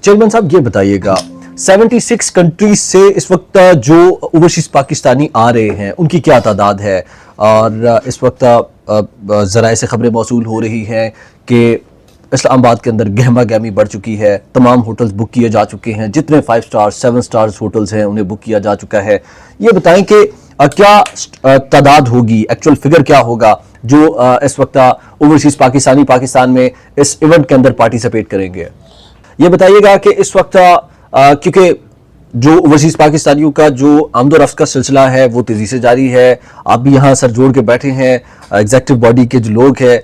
Chairman साहब ये बताइएगा, 76 कंट्रीज से इस वक्त जो ओवरसीज पाकिस्तानी आ रहे हैं उनकी क्या तादाद है? और इस वक्त ज़राए से खबरें मौसूल हो रही हैं कि इस्लामाबाद के अंदर गहमा गहमी बढ़ चुकी है, तमाम होटल्स बुक किए जा चुके हैं, जितने 5 स्टार 7 स्टार्स होटल्स हैं उन्हें बुक किया जा चुका है। ये बताएं कि क्या तादाद होगी, एक्चुअल फिगर क्या होगा जो इस वक्त ओवरसीज पाकिस्तानी पाकिस्तान में इस इवेंट के अंदर पार्टिसिपेट करेंगे? ये बताइएगा कि इस वक्त क्योंकि जो ओवरसीज पाकिस्तानियों का जो आमदोरफ्त का सिलसिला है वो तेजी से जारी है, आप भी यहाँ सर जोड़ के बैठे हैं, एग्जीक्यूटिव बॉडी के जो लोग हैं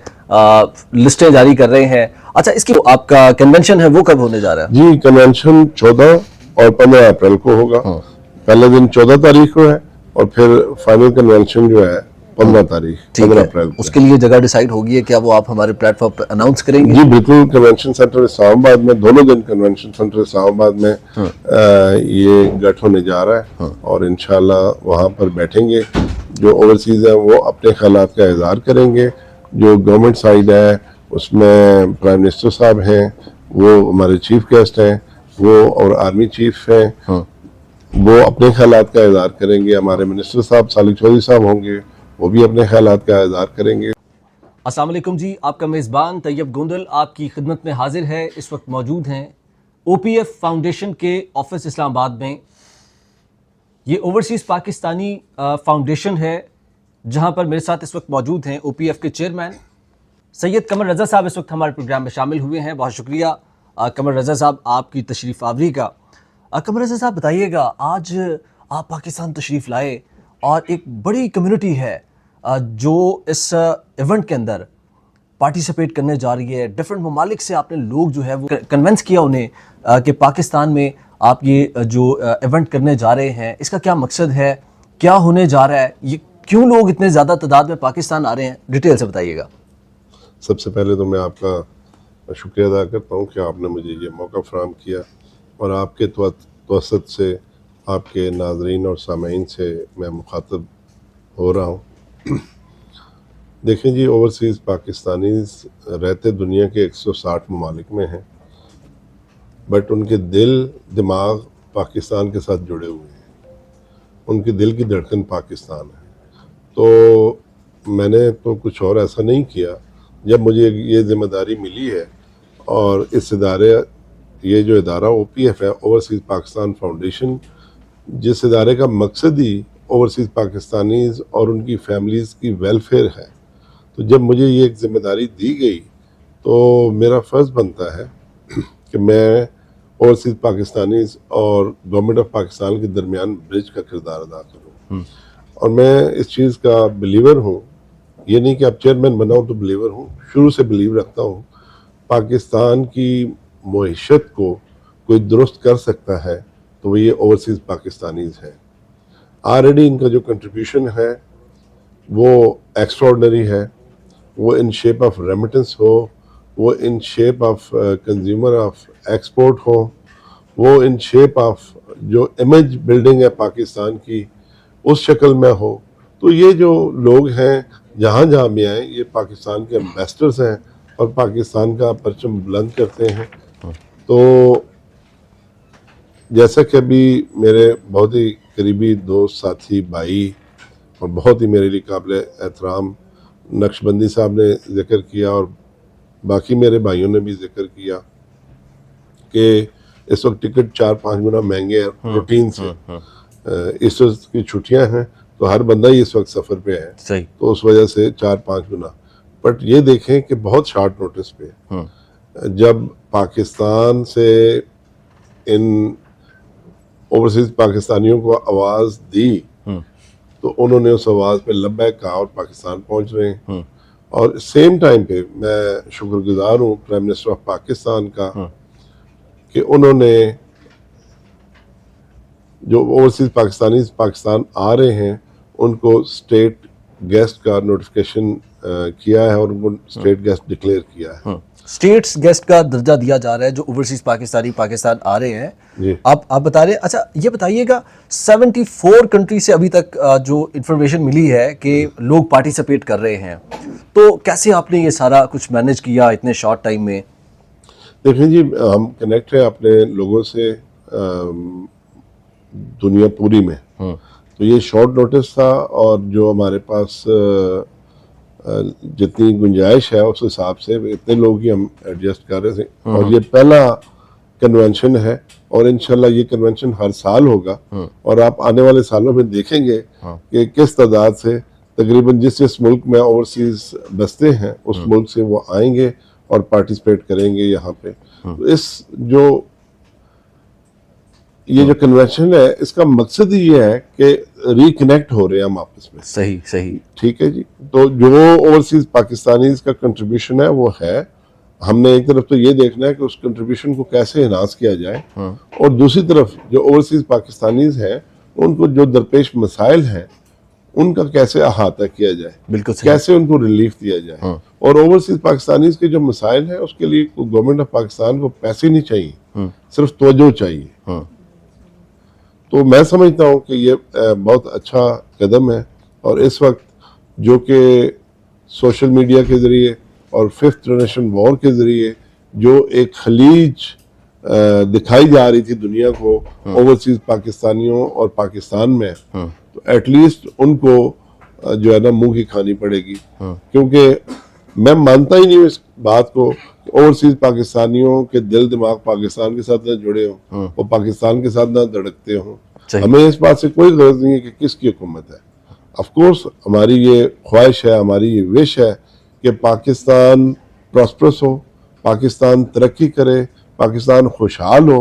लिस्टें जारी कर रहे हैं। अच्छा, इसकी आपका कन्वेंशन है वो कब होने जा रहा है? जी, कन्वेंशन 14 और 15 अप्रैल को होगा। पहले दिन 14 तारीख को है और फिर फाइनल कन्वेंशन जो है 15 तारीख 15 अप्रैल को। उसके लिए जगह डिसाइड होगी है, क्या वो आप हमारे प्लेटफॉर्म पर अनाउंस करेंगे? जी बिल्कुल, कन्वेंशन सेंटर इस्लामाबाद में दोनों दिन कन्वेंशन सेंटर इस्लामाबाद में ये गठ होने जा रहा है और इंशाल्लाह वहाँ पर बैठेंगे। जो ओवरसीज है वो अपने ख्यालात का इजहार करेंगे। जो गवर्नमेंट साइड है उसमें प्राइम मिनिस्टर साहब हैं, वो हमारे चीफ गेस्ट हैं, वो और आर्मी चीफ हैं, वो अपने ख्यालात का इजहार करेंगे। हमारे मिनिस्टर साहब सालिक चौधरी साहब होंगे, वो भी अपने ख्यालात का इजहार करेंगे। अस्सलाम वालेकुम जी, आपका मेज़बान तैयब गोंदल आपकी खिदमत में हाजिर है। इस वक्त मौजूद हैं OPF फाउंडेशन के ऑफिस इस्लामाबाद में। ये ओवरसीज़ पाकिस्तानी फाउंडेशन है जहां पर मेरे साथ इस वक्त मौजूद हैं OPF के चेयरमैन सैयद कमर रज़ा साहब। इस वक्त हमारे प्रोग्राम में शामिल हुए हैं। बहुत शुक्रिया कमर रज़ा साहब आपकी तशरीफ़ आवरी का। कमर रज़ा साहब बताइएगा, आज आप पाकिस्तान तशरीफ़ लाए और एक बड़ी कम्युनिटी है जो इस इवेंट के अंदर पार्टिसिपेट करने जा रही है। डिफरेंट ममालिक से आपने लोग जो है वो कन्विंस किया उन्हें कि पाकिस्तान में आप ये जो इवेंट करने जा रहे हैं इसका क्या मकसद है, क्या होने जा रहा है, ये क्यों लोग इतने ज़्यादा तादाद में पाकिस्तान आ रहे हैं, डिटेल से बताइएगा। सबसे पहले तो मैं आपका शुक्रिया अदा करता हूँ कि आपने मुझे ये मौका फराहम किया और आपके तवसत से आपके नाज़रीन और सामीन से मैं मुखातब हो रहा हूँ। देखें जी, ओवरसीज़ पाकिस्तानीज़ रहते दुनिया के 160 ममालिक में हैं, बट उनके दिल दिमाग पाकिस्तान के साथ जुड़े हुए हैं। उनके दिल की धड़कन पाकिस्तान है। तो मैंने तो कुछ और ऐसा नहीं किया। जब मुझे ये ज़िम्मेदारी मिली है और इस इदारे ये जो इदारा OPF है, ओवरसीज़ पाकिस्तान फाउंडेशन, जिस इदारे का मकसद ही ओवरसीज़ पाकिस्तानीज़ और उनकी फैमिलीज़ की वेलफेयर है, तो जब मुझे ये एक ज़िम्मेदारी दी गई तो मेरा फ़र्ज़ बनता है कि मैं ओवरसीज़ पाकिस्तानीज़ और गवर्नमेंट ऑफ पाकिस्तान के दरमियान ब्रिज का किरदार अदा करूँ। और मैं इस चीज़ का बिलीवर हूँ, ये नहीं कि अब चेयरमैन बना हूँ तो बिलीवर हूँ, शुरू से बिलीव रखता हूँ। पाकिस्तान की मईशत को कोई दुरुस्त कर सकता है तो वो ये ओवरसीज़ पाकिस्तानीज़ हैं। ऑलरेडी इनका जो कंट्रीब्यूशन है वो एक्स्ट्राऑर्डिनरी है, वो इन शेप ऑफ रेमिटेंस हो, वो in shape of consumer of export हो, वो इन शेप ऑफ जो इमेज बिल्डिंग है पाकिस्तान की उस शक्ल में हो। तो ये जो लोग हैं जहाँ जहाँ भी आए, ये पाकिस्तान के एम्बेसडर्स हैं और पाकिस्तान का परचम बुलंद करते हैं। तो जैसा कि अभी मेरे बहुत ही करीबी दोस्त साथी भाई और बहुत ही मेरे लिए काबिल एहतराम नक्शबंदी साहब ने जिक्र किया और बाकी मेरे भाइयों ने भी जिक्र किया कि इस वक्त टिकट 4-5 गुना महंगे हैं रूटीन से। इस वक्त की छुट्टियां हैं तो हर बंदा ही इस वक्त सफ़र पे है, सही, तो उस वजह से 4-5 गुना। बट ये देखें कि बहुत शॉर्ट नोटिस पे जब पाकिस्तान से इन ओवरसीज़ पाकिस्तानियों को आवाज़ दी तो उन्होंने उस आवाज़ पे लब्बैक कहा और पाकिस्तान पहुंच रहे हैं। और सेम टाइम पे मैं शुक्रगुजार हूँ प्राइम मिनिस्टर ऑफ पाकिस्तान का कि उन्होंने जो ओवरसीज़ पाकिस्तान आ रहे हैं उनको स्टेट गेस्ट का नोटिफिकेशन किया है और उनको स्टेट गेस्ट डिक्लेयर किया है। स्टेट्स गेस्ट का दर्जा दिया जा रहा है जो ओवरसीज पाकिस्तानी पाकिस्तान आ रहे हैं। आप बता रहे हैं। अच्छा, ये बताइएगा 74 कंट्री से अभी तक जो इन्फॉर्मेशन मिली है कि लोग पार्टिसिपेट कर रहे हैं, तो कैसे आपने ये सारा कुछ मैनेज किया इतने शॉर्ट टाइम में? देखें जी, हम कनेक्ट हैं अपने लोगों से दुनिया पूरी में। तो ये शॉर्ट नोटिस था और जो हमारे पास जितनी गुंजाइश है उस हिसाब से इतने लोग ही हम एडजस्ट कर रहे थे। और ये पहला कन्वेंशन है और इंशाल्लाह ये कन्वेंशन हर साल होगा। और आप आने वाले सालों में देखेंगे कि किस तादाद से तकरीबन जिस मुल्क में ओवरसीज बसते हैं उस मुल्क से वो आएंगे और पार्टिसिपेट करेंगे यहाँ पे। तो ये जो कन्वेंशन है इसका मकसद ही ये है कि रिकनेक्ट हो रहे हैं हम आपस में। सही सही, ठीक है जी। तो जो ओवरसीज पाकिस्तानीज का कंट्रीब्यूशन है वो है, हमने एक तरफ तो ये देखना है कि उस कंट्रीब्यूशन को कैसे एनहांस किया जाए और दूसरी तरफ जो ओवरसीज पाकिस्तानीज हैं उनको जो दरपेश मसाइल हैं उनका कैसे अहाता किया जाए, बिल्कुल कैसे उनको रिलीफ दिया जाए। और ओवरसीज पाकिस्तानीज के जो मसाइल हैं उसके लिए गवर्नमेंट ऑफ पाकिस्तान को पैसे नहीं चाहिए, सिर्फ तवज्जो चाहिए। तो मैं समझता हूँ कि ये बहुत अच्छा कदम है। और इस वक्त जो कि सोशल मीडिया के ज़रिए और फिफ्थ जनरेशन वॉर के ज़रिए जो एक खलीज दिखाई जा रही थी दुनिया को ओवरसीज पाकिस्तानियों और पाकिस्तान में, तो एटलीस्ट उनको जो है ना मुंह की खानी पड़ेगी। क्योंकि मैं मानता ही नहीं हूँ इस बात को ओवरसीज पाकिस्तानियों के दिल दिमाग पाकिस्तान के साथ ना जुड़े हों और पाकिस्तान के साथ ना धड़कते हों। हमें इस बात से कोई गर्ज नहीं है कि किसकी हुकूमत है। ऑफ कोर्स हमारी ये ख्वाहिश है, हमारी ये विश है कि पाकिस्तान प्रॉस्परस हो, पाकिस्तान तरक्की करे, पाकिस्तान खुशहाल हो,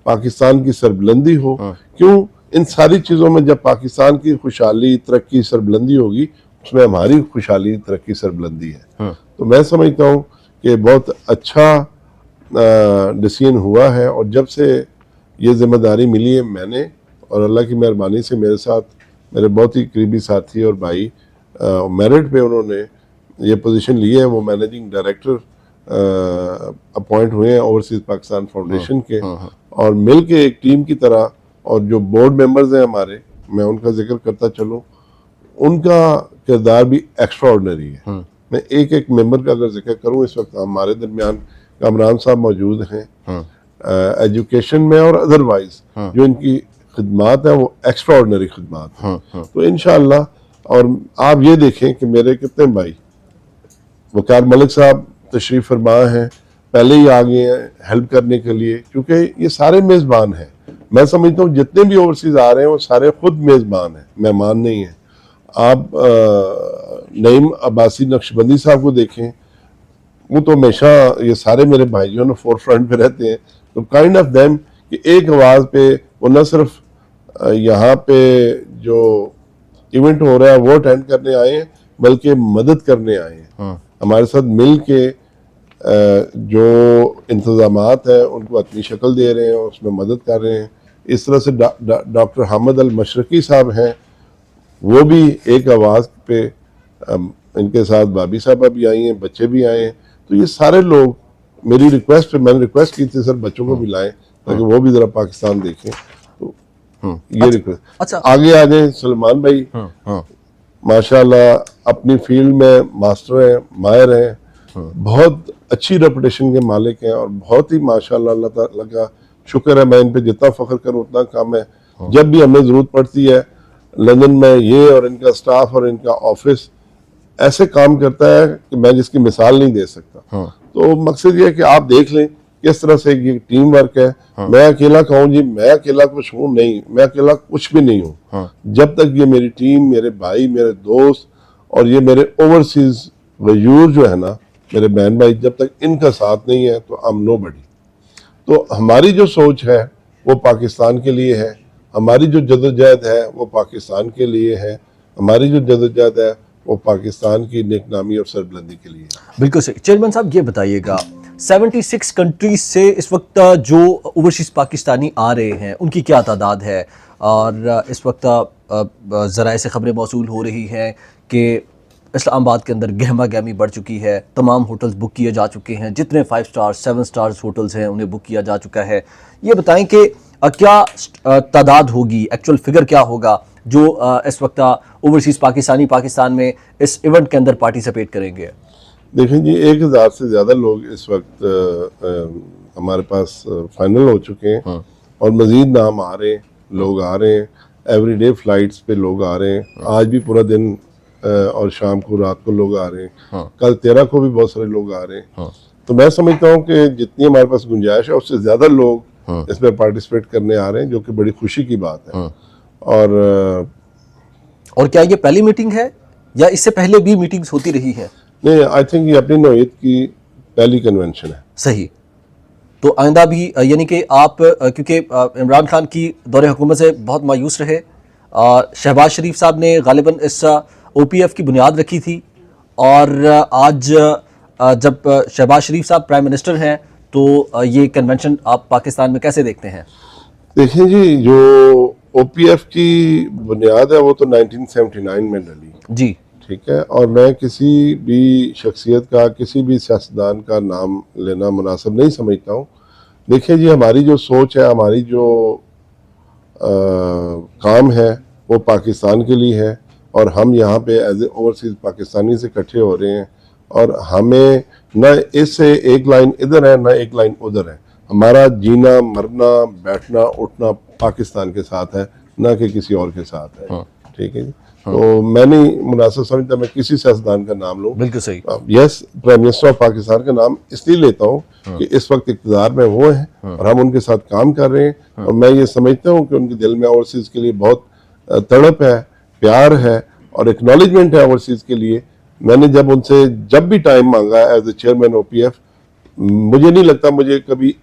पाकिस्तान की सरबुलंदी हो। क्यों? इन सारी चीज़ों में जब पाकिस्तान की खुशहाली तरक्की सरबुलंदी होगी उसमें हमारी खुशहाली तरक्की सरबुलंदी है। तो मैं समझता हूँ कि बहुत अच्छा डिसीजन हुआ है। और जब से ये जिम्मेदारी मिली है मैंने, और अल्लाह की मेहरबानी से मेरे साथ मेरे बहुत ही करीबी साथी और भाई मेरिट पे उन्होंने ये पोजीशन ली है, वो मैनेजिंग डायरेक्टर अपॉइंट हुए हैं ओवरसीज पाकिस्तान फाउंडेशन के। और मिल के एक टीम की तरह, और जो बोर्ड मेंबर्स हैं हमारे, मैं उनका जिक्र करता चलूँ, उनका किरदार भी एक्स्ट्रा ऑर्डिनरी है। मैं एक एक मेंबर का अगर जिक्र करूँ, इस वक्त हमारे दरमियान कामरान साहब मौजूद हैं। एजुकेशन में और अदरवाइज जो इनकी खिदमात है वो एक्स्ट्रा ऑर्डिनरी खिदमात है। तो इंशाअल्लाह, और आप ये देखें कि मेरे कितने भाई, वकार मलिक साहब तशरीफ फरमा हैं, पहले ही आ गए हैं हेल्प करने के लिए, क्योंकि ये सारे मेज़बान हैं। मैं समझता हूँ जितने भी ओवरसीज आ रहे हैं वो सारे खुद मेज़बान हैं, मेहमान नहीं हैं। आप नईम अब्बासी नक्शबंदी साहब को देखें, वो तो हमेशा ये सारे मेरे भाइयों ने फोर फ्रंट पे रहते हैं। तो काइंड ऑफ देम कि एक आवाज़ पे वो न सिर्फ यहाँ पे जो इवेंट हो रहा है वो अटेंड करने आए हैं, बल्कि मदद करने आए हैं। हमारे साथ मिल के जो इंतज़ामात है उनको अपनी शक्ल दे रहे हैं, उसमें मदद कर रहे हैं। इस तरह से डॉक्टर हामिद अल मशरकी साहब हैं, वो भी एक आवाज़ पे, इनके साथ भाभी साहबा भी आई हैं, बच्चे भी आए हैं। तो ये सारे लोग मेरी रिक्वेस्ट पे, मैंने रिक्वेस्ट की थी सर बच्चों को भी लाएं ताकि वो भी ज़रा पाकिस्तान देखें। तो ये रिक्वेस्ट। अच्छा, आगे आ जाए सलमान भाई, माशाल्लाह अपनी फील्ड में मास्टर हैं, माहिर हैं, बहुत अच्छी रेपुटेशन के मालिक हैं और बहुत ही माशाल्लाह अल्लाह ताला का शुक्र है, मैं इन पे जितना फख्र करूँ उतना कम है। जब भी हमें ज़रूरत पड़ती है लंदन में ये और इनका स्टाफ और इनका ऑफिस ऐसे काम करता है कि मैं जिसकी मिसाल नहीं दे सकता। तो मकसद ये है कि आप देख लें किस तरह से ये टीम वर्क है। मैं अकेला कहूँ जी, मैं अकेला कुछ हूँ नहीं, मैं अकेला कुछ भी नहीं हूँ। जब तक ये मेरी टीम, मेरे भाई, मेरे दोस्त और ये मेरे ओवरसीज वजूर जो है ना, मेरे बहन भाई, जब तक इनका साथ नहीं है तो आई एम नोबडी। तो हमारी जो सोच है वो पाकिस्तान के लिए है, हमारी जो जदोजहद है वो पाकिस्तान के लिए है, हमारी जो जदोजहद है वो पाकिस्तान की नेकनामी और सरबुलंदी के लिए है। बिल्कुल सही। चेयरमैन साहब ये बताइएगा, 76 कंट्रीज से इस वक्त जो ओवरसीज पाकिस्तानी आ रहे हैं उनकी क्या तादाद है? और इस वक्त ज़राए से खबरें मौसूल हो रही हैं कि इस्लामाबाद के अंदर गहमा गहमी बढ़ चुकी है, तमाम होटल्स बुक किए जा चुके हैं, जितने 5 स्टार 7 स्टार्स होटल्स हैं उन्हें बुक किया जा चुका है। ये बताएं कि क्या तादाद होगी, एक्चुअल फिगर क्या होगा जो इस वक्त ओवरसीज पाकिस्तानी पाकिस्तान में इस इवेंट के अंदर पार्टिसिपेट करेंगे? देखें जी, 1000 से ज़्यादा लोग इस वक्त हमारे पास फाइनल हो चुके हैं और मज़ीद नाम आ रहे हैं, लोग आ रहे हैं, एवरीडे फ्लाइट्स पे लोग आ रहे हैं। आज भी पूरा दिन और शाम को रात को लोग आ रहे हैं। कल 13 को भी बहुत सारे लोग आ रहे हैं। तो मैं समझता हूँ कि जितनी हमारे पास गुंजाइश है उससे ज़्यादा लोग इसमें पार्टिसिपेट करने आ रहे हैं, जो कि बड़ी खुशी की बात है। और क्या ये पहली मीटिंग है या इससे पहले भी मीटिंग्स होती रही है? नहीं, आई थिंक ये अपनी नौयत की पहली कन्वेंशन है। सही। तो आइंदा भी यानी कि आप क्योंकि इमरान खान की दौरे हुकूमत से बहुत मायूस रहे, शहबाज शरीफ साहब ने गालिबन इस OPF की बुनियाद रखी थी, और आज जब शहबाज शरीफ साहब प्राइम मिनिस्टर हैं तो ये कन्वेंशन आप पाकिस्तान में कैसे देखते हैं? देखिए जी, जो OPF की बुनियाद है वो तो 1979 में डली जी, ठीक है। और मैं किसी भी शख्सियत का, किसी भी सियासतदान का नाम लेना मुनासिब नहीं समझता हूँ। देखिए जी, हमारी जो सोच है, हमारी जो काम है वो पाकिस्तान के लिए है, और हम यहाँ पे एज ए ओवरसीज पाकिस्तानी से इकट्ठे हो रहे हैं, और हमें न इससे एक लाइन इधर है न एक लाइन उधर है। हमारा जीना मरना बैठना उठना पाकिस्तान के साथ है, न कि किसी और के साथ है। ठीक है जी। तो मैं नहीं मुनासिब समझता मैं किसी सियासतदान का नाम लूँ। बिल्कुल सही। Yes, prime minister of Pakistan का नाम इसलिए लेता हूँ कि इस वक्त इक़्तिदार में वो हैं और हम उनके साथ काम कर रहे हैं, और मैं ये समझता हूँ कि उनके दिल में ओवरसीज़ के लिए बहुत तड़प है, प्यार है और एक्नॉलेजमेंट है ओवरसीज़ के लिए। मैंने जब उनसे जब भी टाइम मांगा एज ए चेयरमैन OPF, मुझे नहीं लगता मुझे कभी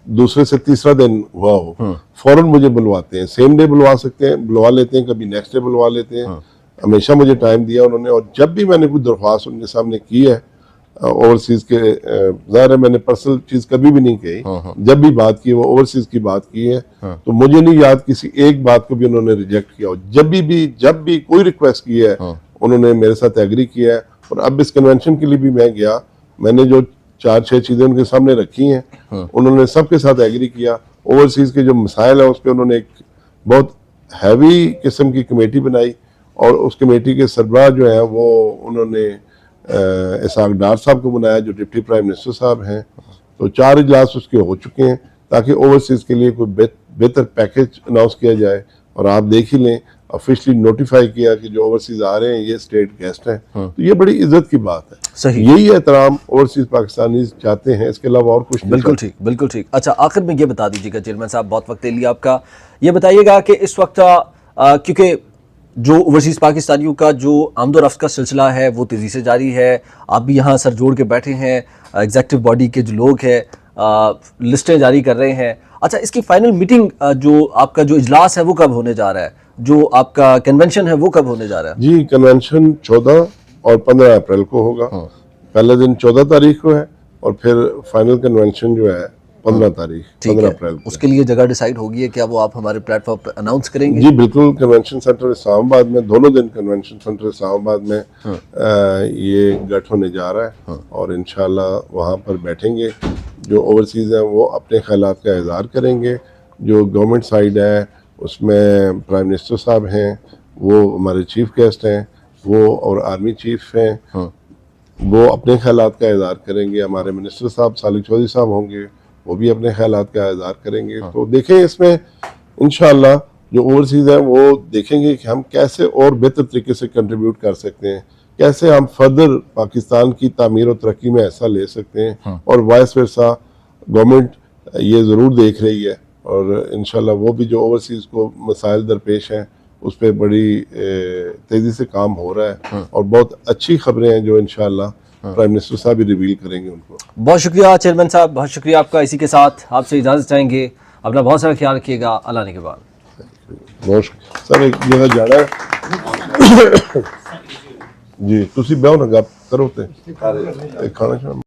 दूसरे से तीसरा दिन हुआ हो, फौरन मुझे बुलवाते हैं। सेम डे बुलवा सकते हैं, बुलवा लेते हैं, कभी नेक्स्ट डे बुलवा लेते हैं। हमेशा मुझे टाइम दिया उन्होंने, और जब भी मैंने कोई दरख्वास्त उनके सामने की है ओवरसीज़ के, ज़ाहिर है मैंने पर्सनल चीज़ कभी भी नहीं कही, जब भी बात की वो ओवरसीज़ की बात की है। तो मुझे नहीं याद किसी एक बात को भी उन्होंने रिजेक्ट किया हो। जब भी कोई रिक्वेस्ट की है उन्होंने मेरे साथ एग्री किया है। और अब इस कन्वेंशन के लिए भी मैं गया, मैंने जो 4-6 चीज़ें उनके सामने रखी हैं, उन्होंने सबके साथ एग्री किया। ओवरसीज़ के जो मसाइल है उस पर उन्होंने एक बहुत हैवी किस्म की कमेटी बनाई, और उस कमेटी के सरबराह जो है वो उन्होंने इसाक डार साहब को बनाया, जो डिप्टी प्राइम मिनिस्टर साहब हैं। तो 4 इजलास उसके हो चुके हैं ताकि ओवरसीज़ के लिए कोई बेहतर पैकेज अनाउंस किया जाए। और आप देख ही लें, ऑफिशियली नोटिफाई किया कि जो ओवरसीज़ आ रहे हैं ये स्टेट गेस्ट हैं। तो ये बड़ी इज्जत की बात है। सही। यही एहतराम ओवरसीज़ पाकिस्तानी चाहते हैं, इसके अलावा और कुछ नहीं। बिल्कुल ठीक, बिल्कुल ठीक। अच्छा, आखिर में ये बता दीजिएगा चेयरमैन साहब, बहुत वक्त ले लिया आपका, ये बताइएगा कि इस वक्त क्योंकि जो ओवरसीज़ पाकिस्तानियों का जो आमदोरफ्त का सिलसिला है वो तेज़ी से जारी है, आप भी यहाँ सर जोड़ के बैठे हैं, एग्जेक्टिव बॉडी के जो लोग हैं लिस्टें जारी कर रहे हैं। अच्छा, इसकी फाइनल मीटिंग जो आपका जो इजलास है वो कब होने जा रहा है, जो आपका कन्वेंशन है वो कब होने जा रहा है? जी, कन्वेंशन 14 और 15 अप्रैल को होगा। पहले दिन 14 तारीख को है, और फिर फाइनल कन्वेंशन जो है 15 तारीख 15 अप्रैल को। उसके लिए जगह डिसाइड होगी है, क्या वो आप हमारे प्लेटफॉर्म पर अनाउंस करेंगे? जी बिल्कुल, कन्वेंशन सेंटर इस्लामाबाद में, दोनों दिन कन्वेंशन सेंटर इस्लामाबाद में ये गठ होने जा रहा है, और इंशाल्लाह वहाँ पर बैठेंगे। जो ओवरसीज़ हैं वो अपने ख्यालात का इज़हार करेंगे। जो गवर्नमेंट साइड है उसमें प्राइम मिनिस्टर साहब हैं, वो हमारे चीफ गेस्ट हैं, वो और आर्मी चीफ हैं, वो अपने ख्यालात का इज़हार करेंगे। हमारे मिनिस्टर साहब सालिक चौधरी साहब होंगे, वो भी अपने ख्यालात का इज़हार करेंगे। तो देखें, इसमें इंशाल्लाह जो ओवरसीज़ हैं वो देखेंगे कि हम कैसे और बेहतर तरीके से कंट्रीब्यूट कर सकते हैं, कैसे हम फर्दर पाकिस्तान की तामीर और तरक्की में हिस्सा ले सकते हैं। और वाइस वर्सा गवर्नमेंट ये ज़रूर देख रही है, और इंशाल्लाह वो भी जो ओवरसीज़ को मसाइल दरपेश हैं उस पर बड़ी तेज़ी से काम हो रहा है, और बहुत अच्छी खबरें हैं जो इंशाल्लाह प्राइम मिनिस्टर साहब भी रिवील करेंगे उनको। बहुत शुक्रिया चेयरमैन साहब, बहुत शुक्रिया आपका। इसी के साथ आपसे इजाज़त चाहेंगे, अपना बहुत सारा ख्याल रखिएगा। अल्लाह ने के बाद बहुत सर एक जगह जाना है जी, तुसी बहो ना गप करो ते खाना